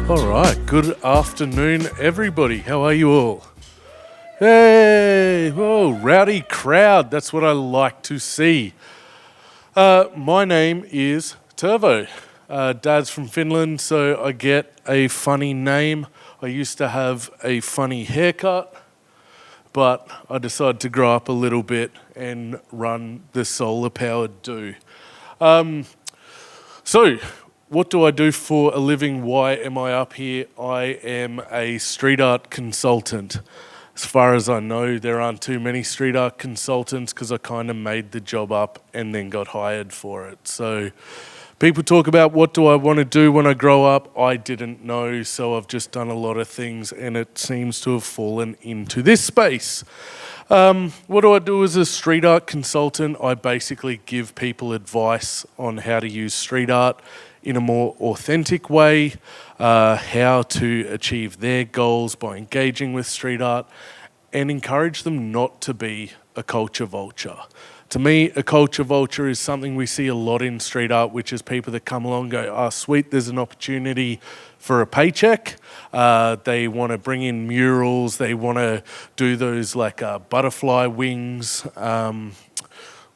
All right, good afternoon, everybody. How are you all? Hey, whoa, rowdy crowd. That's what I like to see. My name is Turvo. Dad's from Finland, so I get a funny name. I used to have a funny haircut, but I decided to grow up a little bit and run the solar-powered do. So, what do I do for a living? Why am I up here? I am a street art consultant. As far as I know, there aren't too many street art consultants because I kind of made the job up and then got hired for it. So people talk about what do I want to do when I grow up. I didn't know, so I've just done a lot of things and it seems to have fallen into this space. What do I do as a street art consultant? I basically give people advice on how to use street art in a more authentic way, how to achieve their goals by engaging with street art, and encourage them not to be a culture vulture. To me, a culture vulture is something we see a lot in street art, which is people that come along and go, oh, sweet, there's an opportunity for a paycheck. They want to bring in murals. They want to do those like butterfly wings,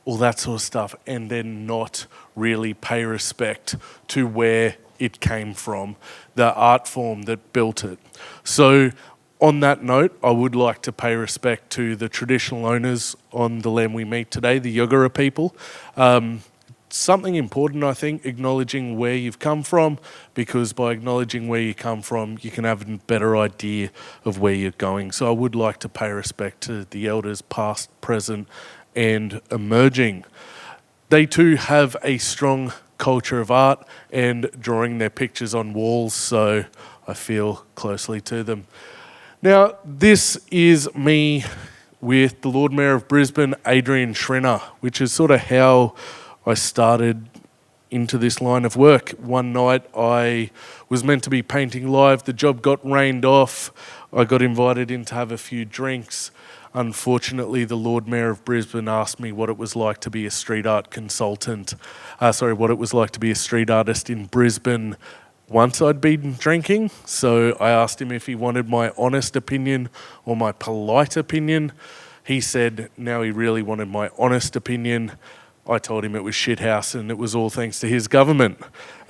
all that sort of stuff, and then not really pay respect to where it came from, the art form that built it. So on that note, I would like to pay respect to the traditional owners on the land we meet today, the Yagara people. Something important, I think, acknowledging where you've come from, because by acknowledging where you come from, you can have a better idea of where you're going. So I would like to pay respect to the elders past, present, and emerging. They too have a strong culture of art and drawing their pictures on walls, so I feel closely to them. Now, this is me with the Lord Mayor of Brisbane, Adrian Schrenner, which is sort of how I started into this line of work. One night I was meant to be painting live. The job got rained off. I got invited in to have a few drinks. Unfortunately, the Lord Mayor of Brisbane asked me what it was like to be a street art consultant. What it was like to be a street artist in Brisbane once I'd been drinking. So I asked him if he wanted my honest opinion or my polite opinion. He said now he really wanted my honest opinion. I told him it was shithouse and it was all thanks to his government.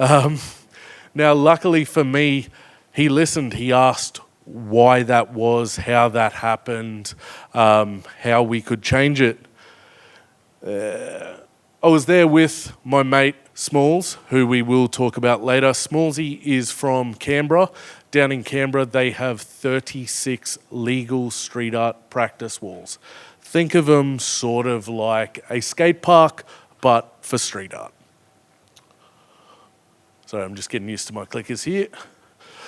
Now, luckily for me, he listened. He asked why that was, how that happened, how we could change it. I was there with my mate Smalls, who we will talk about later. Smallsy is from Canberra. Down in Canberra, they have 36 legal street art practice walls. Think of them sort of like a skate park, but for street art. Sorry, I'm just getting used to my clickers here.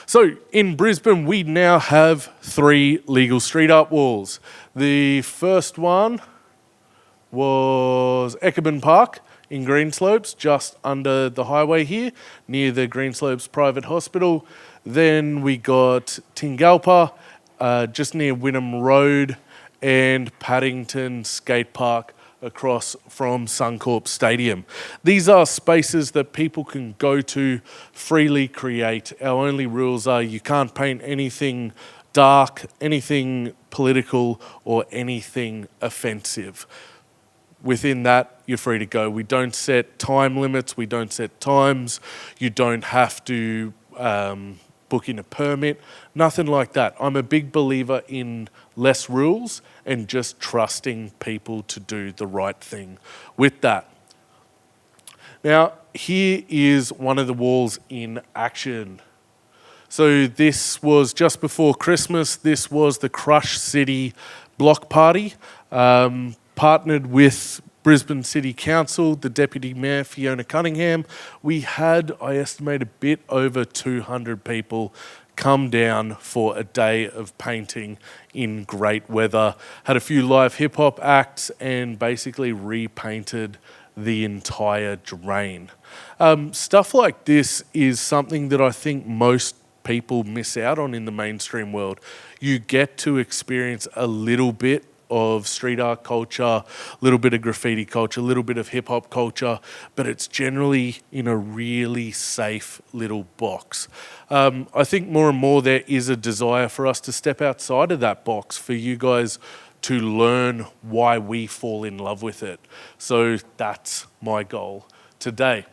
So in Brisbane, we now have 3 legal street art walls. The first one was Eckerman Park in Greenslopes, just under the highway here, near the Greenslopes Private Hospital. Then we got Tingalpa, just near Wynnum Road, and Paddington Skate Park across from Suncorp Stadium. These are spaces that people can go to, freely create. Our only rules are you can't paint anything dark, anything political, or anything offensive. Within that, you're free to go. We don't set time limits, we don't set times, you don't have to book in a permit, nothing like that. I'm a big believer in less rules and just trusting people to do the right thing with that. Now, here is one of the walls in action. So this was just before Christmas. This was the Crush City block party, partnered with Brisbane City Council, the Deputy Mayor, Fiona Cunningham. We had, I estimate, a bit over 200 people come down for a day of painting in great weather. Had a few live hip-hop acts and basically repainted the entire drain. Stuff like this is something that I think most people miss out on in the mainstream world. You get to experience a little bit of street art culture, a little bit of graffiti culture, a little bit of hip hop culture, but it's generally in a really safe little box. I think more and more there is a desire for us to step outside of that box, for you guys to learn why we fall in love with it. So that's my goal today.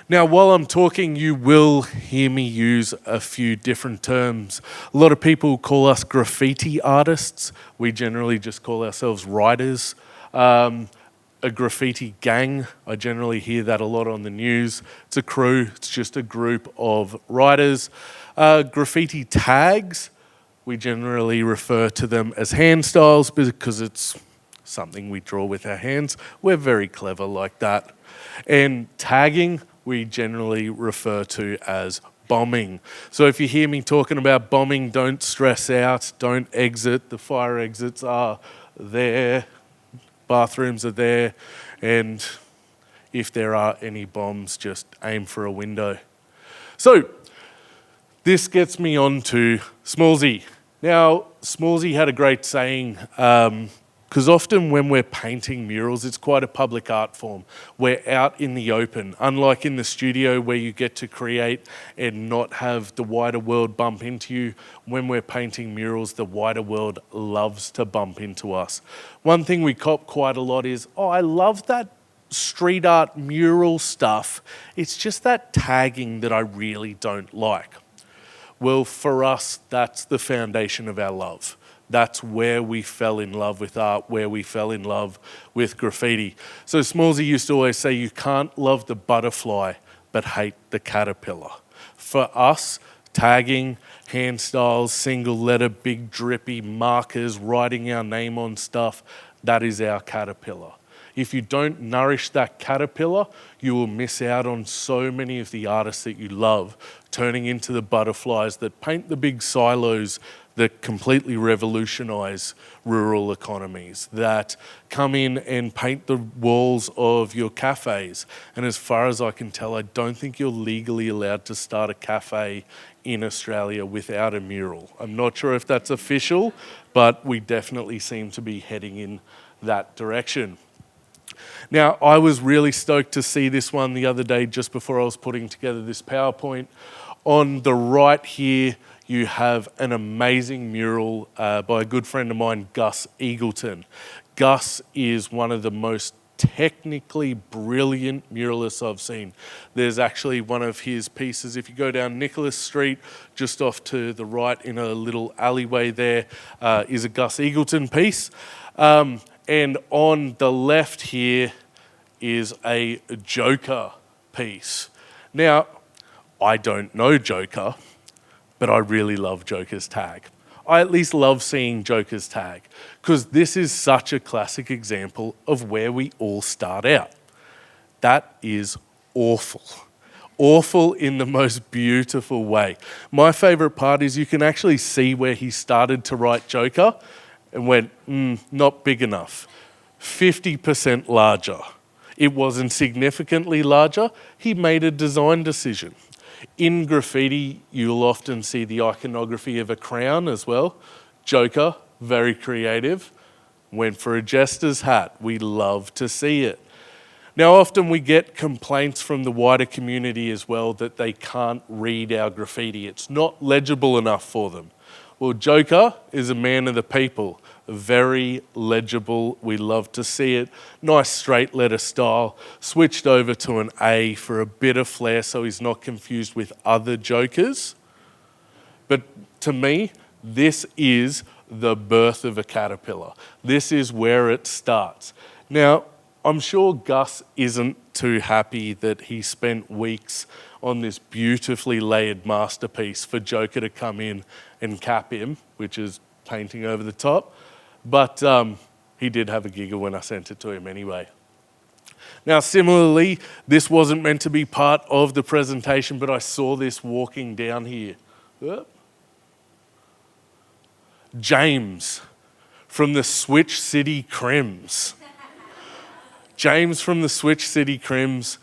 Now, while I'm talking, you will hear me use a few different terms. A lot of people call us graffiti artists. We generally just call ourselves writers. A graffiti gang, I generally hear that a lot on the news. It's a crew, it's just a group of writers. Graffiti tags, we generally refer to them as hand styles because it's something we draw with our hands. We're very clever like that. And tagging, we generally refer to as bombing. So if you hear me talking about bombing, don't stress out, don't exit. The fire exits are there, bathrooms are there, and if there are any bombs, just aim for a window. So this gets me on to Smallsy. Now, Smallsy had a great saying, because often when we're painting murals, it's quite a public art form. We're out in the open, unlike in the studio where you get to create and not have the wider world bump into you. When we're painting murals, the wider world loves to bump into us. One thing we cop quite a lot is, oh, I love that street art mural stuff. It's just that tagging that I really don't like. Well, for us, that's the foundation of our love. That's where we fell in love with art, where we fell in love with graffiti. So Smallsy used to always say, you can't love the butterfly, but hate the caterpillar. For us, tagging, hand styles, single letter, big drippy markers, writing our name on stuff, that is our caterpillar. If you don't nourish that caterpillar, you will miss out on so many of the artists that you love, turning into the butterflies that paint the big silos that completely revolutionise rural economies, that come in and paint the walls of your cafes. And as far as I can tell, I don't think you're legally allowed to start a cafe in Australia without a mural. I'm not sure if that's official, but we definitely seem to be heading in that direction. Now, I was really stoked to see this one the other day just before I was putting together this PowerPoint. On the right here, you have an amazing mural by a good friend of mine, Gus Eagleton. Gus is one of the most technically brilliant muralists I've seen. There's actually one of his pieces, if you go down Nicholas Street, just off to the right in a little alleyway there, is a Gus Eagleton piece. And on the left here is a Joker piece. Now, I don't know Joker, but I really love Joker's tag. I at least love seeing Joker's tag because this is such a classic example of where we all start out. That is awful. Awful in the most beautiful way. My favourite part is you can actually see where he started to write Joker and went, not big enough. 50% larger. It wasn't significantly larger. He made a design decision. In graffiti, you'll often see the iconography of a crown as well. Joker, very creative, went for a jester's hat. We love to see it. Now, often we get complaints from the wider community as well that they can't read our graffiti. It's not legible enough for them. Well, Joker is a man of the people, very legible. We love to see it. Nice straight letter style. Switched over to an A for a bit of flair so he's not confused with other Jokers. But to me, this is the birth of a caterpillar. This is where it starts. Now, I'm sure Gus isn't too happy that he spent weeks on this beautifully layered masterpiece for Joker to come in and cap him, which is painting over the top. But he did have a giggle when I sent it to him anyway. Now, similarly, this wasn't meant to be part of the presentation, but I saw this walking down here. James from the Switch City Crims. James from the Switch City Crims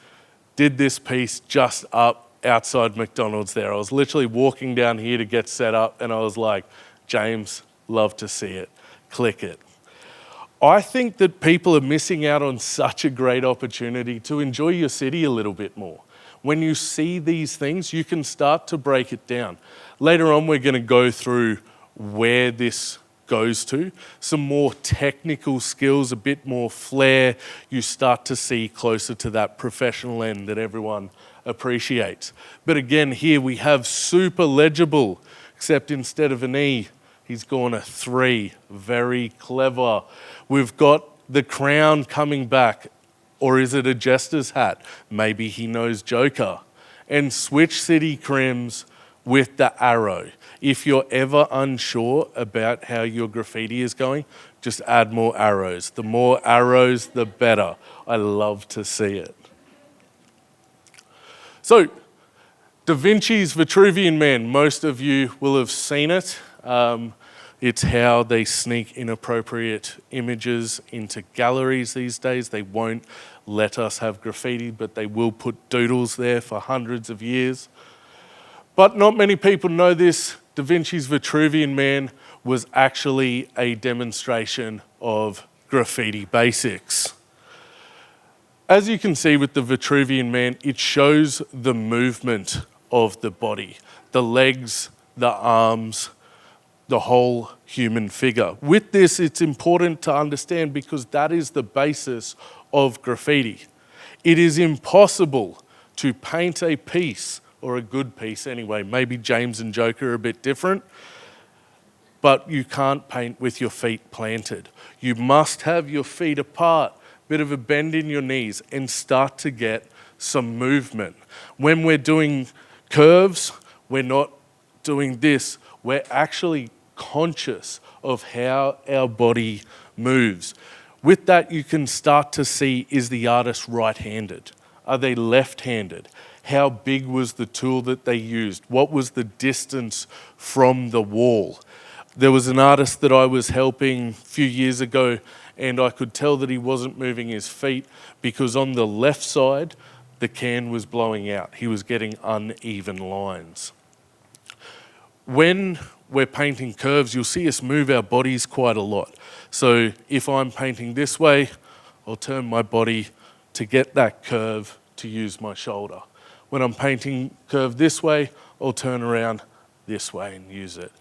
did this piece just up outside McDonald's there. I was literally walking down here to get set up and I was like, James, love to see it. Click it. I think that people are missing out on such a great opportunity to enjoy your city a little bit more. When you see these things, you can start to break it down. Later on, we're going to go through where this goes to, some more technical skills, a bit more flair. You start to see closer to that professional end that everyone appreciates. But again, here we have super legible, except instead of an E, he's gone a 3. Very clever. We've got the crown coming back. Or is it a jester's hat? Maybe he knows Joker. And switch city crims with the arrow. If you're ever unsure about how your graffiti is going, just add more arrows. The more arrows, the better. I love to see it. So, Da Vinci's Vitruvian Man, most of you will have seen it. It's how they sneak inappropriate images into galleries these days. They won't let us have graffiti, but they will put doodles there for hundreds of years. But not many people know this. Da Vinci's Vitruvian Man was actually a demonstration of graffiti basics. As you can see with the Vitruvian Man, it shows the movement of the body, the legs, the arms, the whole human figure. With this, it's important to understand because that is the basis of graffiti. It is impossible to paint a piece, or a good piece anyway, maybe James and Joker are a bit different, but you can't paint with your feet planted. You must have your feet apart, bit of a bend in your knees, and start to get some movement. When we're doing curves, we're not doing this. We're actually conscious of how our body moves. With that, you can start to see, is the artist right-handed? Are they left-handed? How big was the tool that they used? What was the distance from the wall? There was an artist that I was helping a few years ago, and I could tell that he wasn't moving his feet because on the left side, the can was blowing out. He was getting uneven lines. When we're painting curves, you'll see us move our bodies quite a lot. So if I'm painting this way, I'll turn my body to get that curve to use my shoulder. When I'm painting curve this way, I'll turn around this way and use it.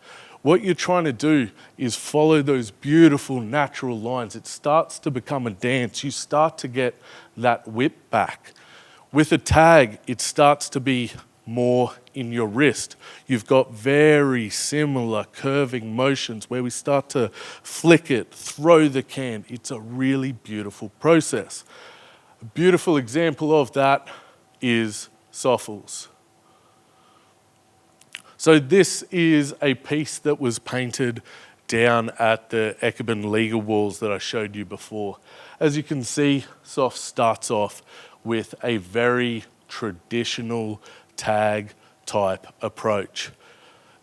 What you're trying to do is follow those beautiful natural lines. It starts to become a dance. You start to get that whip back. With a tag, it starts to be more in your wrist. You've got very similar curving motions where we start to flick it, throw the can. It's a really beautiful process. A beautiful example of that is Soffels. So this is a piece that was painted down at the Eckerman legal walls that I showed you before. As you can see, Soff starts off with a very traditional tag type approach.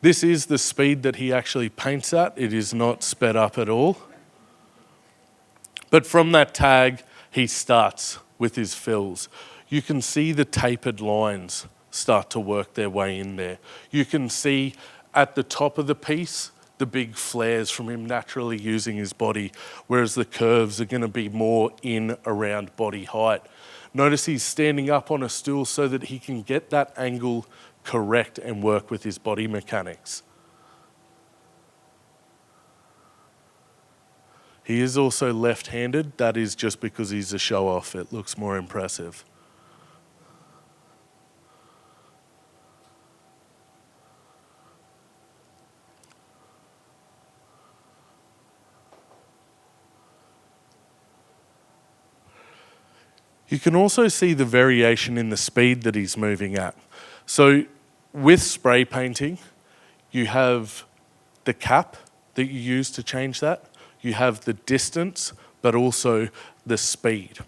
This is the speed that he actually paints at. It is not sped up at all. But from that tag, he starts with his fills. You can see the tapered lines start to work their way in there. You can see at the top of the piece, the big flares from him naturally using his body, whereas the curves are going to be more in around body height. Notice he's standing up on a stool so that he can get that angle correct and work with his body mechanics. He is also left-handed. That is just because he's a show-off. It looks more impressive. You can also see the variation in the speed that he's moving at. So with spray painting, you have the cap that you use to change that. You have the distance, but also the speed.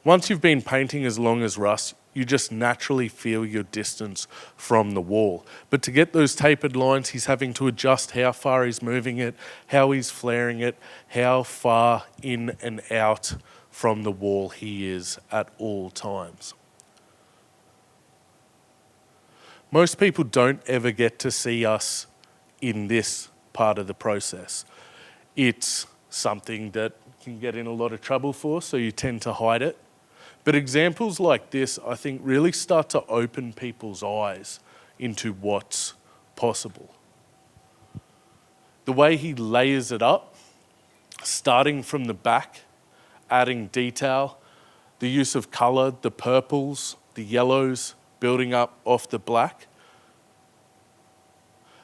Once you've been painting as long as Russ, you just naturally feel your distance from the wall. But to get those tapered lines, he's having to adjust how far he's moving it, how he's flaring it, how far in and out from the wall he is at all times. Most people don't ever get to see us in this part of the process. It's something that can get in a lot of trouble for, so you tend to hide it. But examples like this, I think, really start to open people's eyes into what's possible. The way he layers it up, starting from the back, adding detail, the use of colour, the purples, the yellows, building up off the black.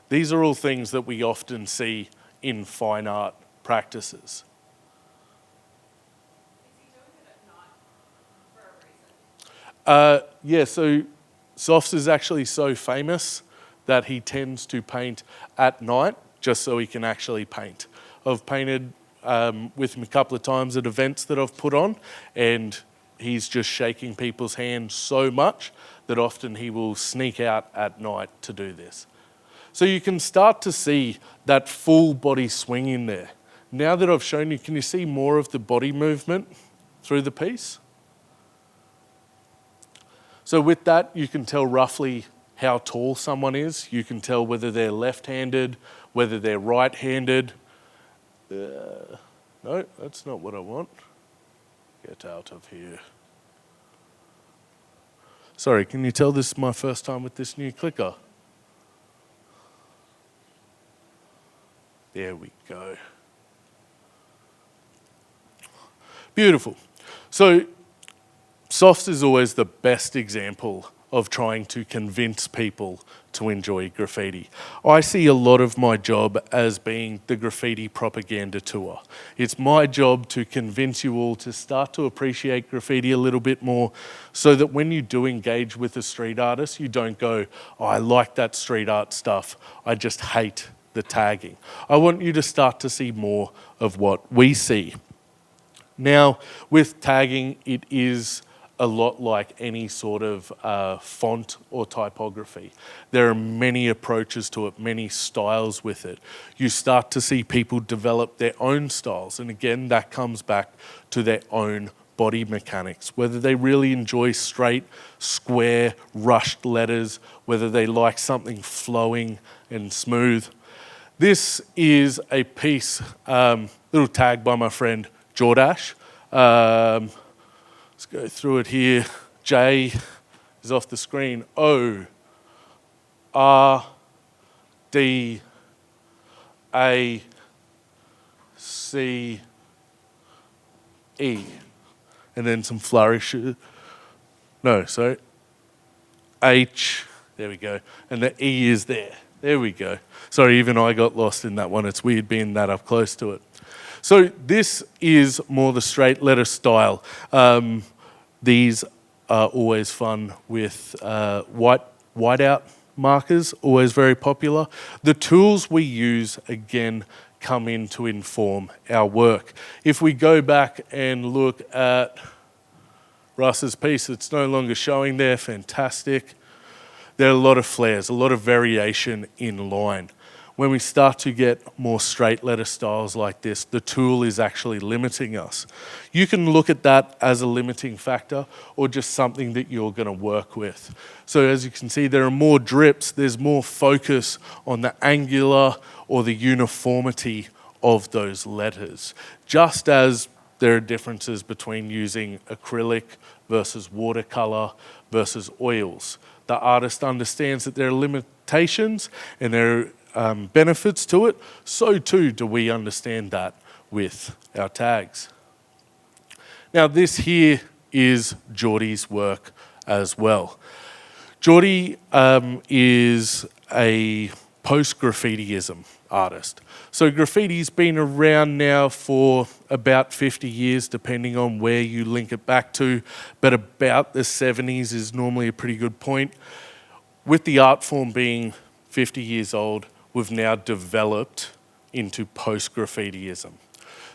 These are all things that we often see in fine art practices. Yeah, so Softs is actually so famous that he tends to paint at night just so he can actually paint. I've painted with him a couple of times at events that I've put on, and he's just shaking people's hands so much that often he will sneak out at night to do this. So you can start to see that full body swing in there. Now that I've shown you, can you see more of the body movement through the piece? So with that, you can tell roughly how tall someone is. You can tell whether they're left-handed, whether they're right-handed. No, that's not what I want. Get out of here. Sorry, can you tell this is my first time with this new clicker? There we go. Beautiful. So Softs is always the best example of trying to convince people to enjoy graffiti. I see a lot of my job as being the graffiti propaganda tour. It's my job to convince you all to start to appreciate graffiti a little bit more so that when you do engage with a street artist, you don't go, oh, I like that street art stuff, I just hate the tagging. I want you to start to see more of what we see. Now, with tagging, it is a lot like any sort of font or typography. There are many approaches to it, many styles with it. You start to see people develop their own styles, and again, that comes back to their own body mechanics, whether they really enjoy straight, square, rushed letters, whether they like something flowing and smooth. This is a piece, little tag by my friend Jordash. Let's go through it here. J is off the screen. O, R, D, A, C, E. And then some flourishes. No, sorry. H, there we go. And the E is there. There we go. Sorry, even I got lost in that one. It's weird being that up close to it. So this is more the straight letter style. These are always fun with whiteout markers, always very popular. The tools we use, again, come in to inform our work. If we go back and look at Russ's piece, it's no longer showing there, fantastic. There are a lot of flares, a lot of variation in line. When we start to get more straight letter styles like this, the tool is actually limiting us. You can look at that as a limiting factor or just something that you're going to work with. So as you can see, there are more drips, there's more focus on the angular or the uniformity of those letters. Just as there are differences between using acrylic versus watercolor versus oils. The artist understands that there are limitations and there are benefits to it, so too do we understand that with our tags. Now this here is Geordie's work as well. Geordie is a post-graffitiism artist. So graffiti's been around now for about 50 years, depending on where you link it back to, but about the 70s is normally a pretty good point. With the art form being 50 years old, we've now developed into post-graffitiism.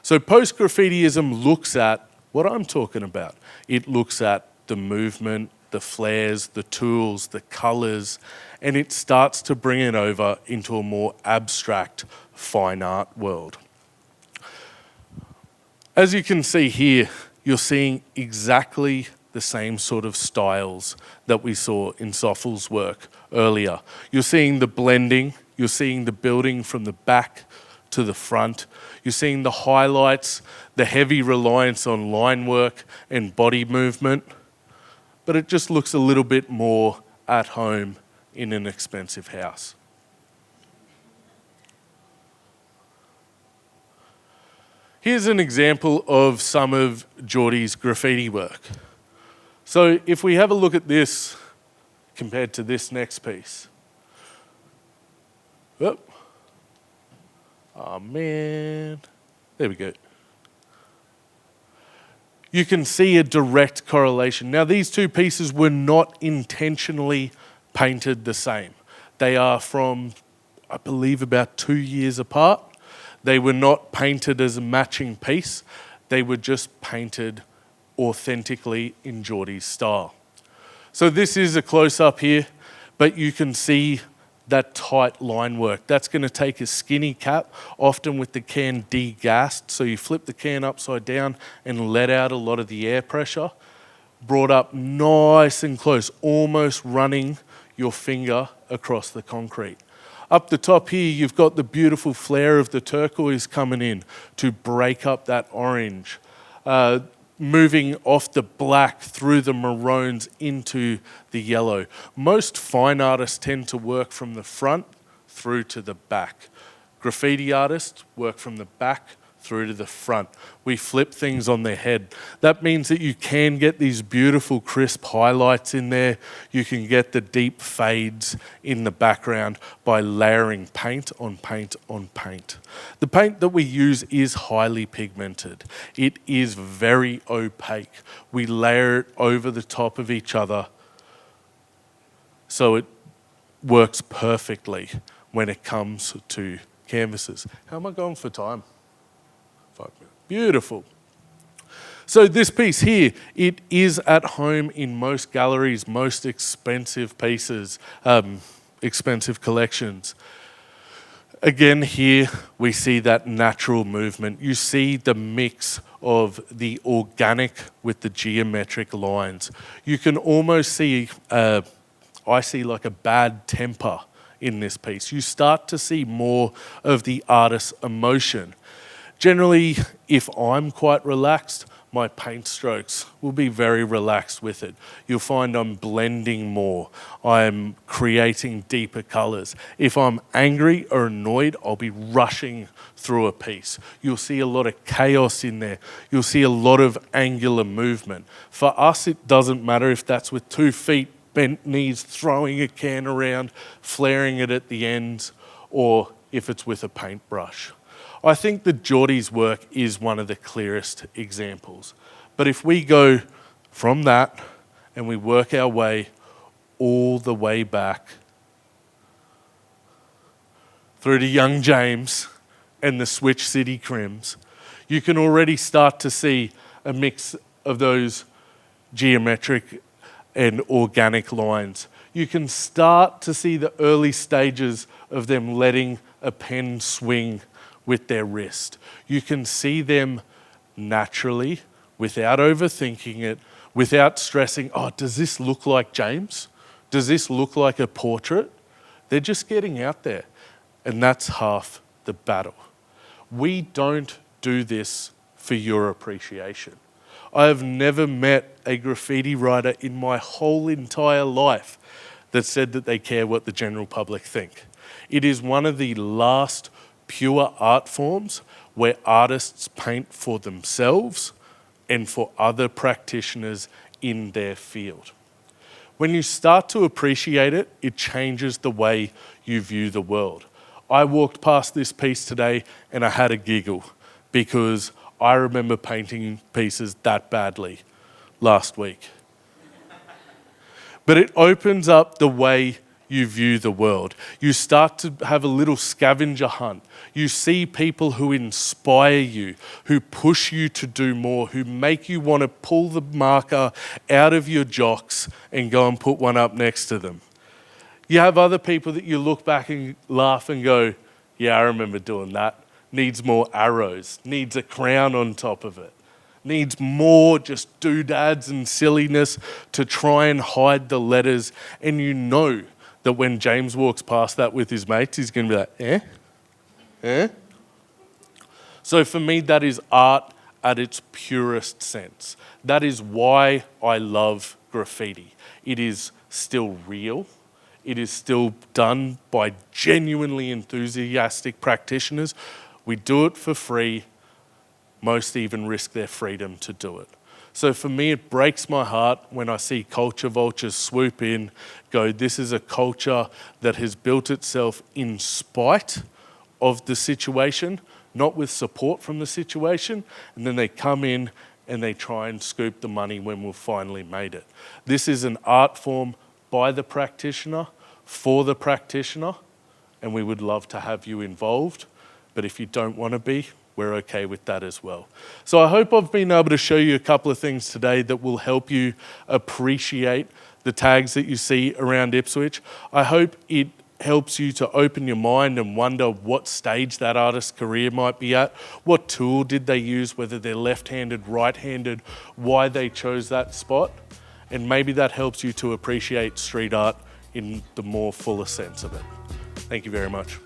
So post-graffitiism looks at what I'm talking about. It looks at the movement, the flares, the tools, the colours, and it starts to bring it over into a more abstract fine art world. As you can see here, you're seeing exactly the same sort of styles that we saw in Soffel's work earlier. You're seeing the blending, you're seeing the building from the back to the front. You're seeing the highlights, the heavy reliance on line work and body movement, but it just looks a little bit more at home in an expensive house. Here's an example of some of Geordie's graffiti work. So if we have a look at this compared to this next piece. Oh man, there we go. You can see a direct correlation. Now these two pieces were not intentionally painted the same. They are from, I believe, about 2 years apart. They were not painted as a matching piece. They were just painted authentically in Geordie's style. So this is a close-up here, but you can see that tight line work. That's going to take a skinny cap, often with the can degassed. So you flip the can upside down and let out a lot of the air pressure, brought up nice and close, almost running your finger across the concrete. Up the top here, you've got the beautiful flare of the turquoise coming in to break up that orange. Moving off the black through the maroons into the yellow. Most fine artists tend to work from the front through to the back. Graffiti artists work from the back through to the front. We flip things on their head. That means that you can get these beautiful crisp highlights in there. You can get the deep fades in the background by layering paint on paint on paint. The paint that we use is highly pigmented. It is very opaque. We layer it over the top of each other so it works perfectly when it comes to canvases. How am I going for time? 5 minutes. Beautiful. So this piece here, it is at home in most galleries, most expensive pieces, expensive collections. Again, here we see that natural movement. You see the mix of the organic with the geometric lines. You can almost see, I see like a bad temper in this piece. You start to see more of the artist's emotion. Generally, if I'm quite relaxed, my paint strokes will be very relaxed with it. You'll find I'm blending more. I'm creating deeper colors. If I'm angry or annoyed, I'll be rushing through a piece. You'll see a lot of chaos in there. You'll see a lot of angular movement. For us, it doesn't matter if that's with 2 feet, bent knees, throwing a can around, flaring it at the ends, or if it's with a paintbrush. I think that Geordie's work is one of the clearest examples. But if we go from that and we work our way all the way back through to young James and the Switch City Crims, you can already start to see a mix of those geometric and organic lines. You can start to see the early stages of them letting a pen swing with their wrist. You can see them naturally, without overthinking it, without stressing, oh, does this look like James? Does this look like a portrait? They're just getting out there. And that's half the battle. We don't do this for your appreciation. I have never met a graffiti writer in my whole entire life that said that they care what the general public think. It is one of the last pure art forms where artists paint for themselves and for other practitioners in their field. When you start to appreciate it, it changes the way you view the world. I walked past this piece today and I had a giggle because I remember painting pieces that badly last week. But it opens up the way you view the world. You start to have a little scavenger hunt. You see people who inspire you, who push you to do more, who make you want to pull the marker out of your jocks and go and put one up next to them. You have other people that you look back and laugh and go, yeah, I remember doing that. Needs more arrows, needs a crown on top of it, needs more just doodads and silliness to try and hide the letters. And you know that when James walks past that with his mates, he's going to be like, So for me, that is art at its purest sense. That is why I love graffiti. It is still real. It is still done by genuinely enthusiastic practitioners. We do it for free. Most even risk their freedom to do it. So for me, it breaks my heart when I see culture vultures swoop in, go, this is a culture that has built itself in spite of the situation, not with support from the situation, and then they come in and they try and scoop the money when we've finally made it. This is an art form by the practitioner, for the practitioner, and we would love to have you involved, but if you don't want to be, we're okay with that as well. So I hope I've been able to show you a couple of things today that will help you appreciate the tags that you see around Ipswich. I hope it helps you to open your mind and wonder what stage that artist's career might be at, what tool did they use, whether they're left-handed, right-handed, why they chose that spot, and maybe that helps you to appreciate street art in the more fuller sense of it. Thank you very much.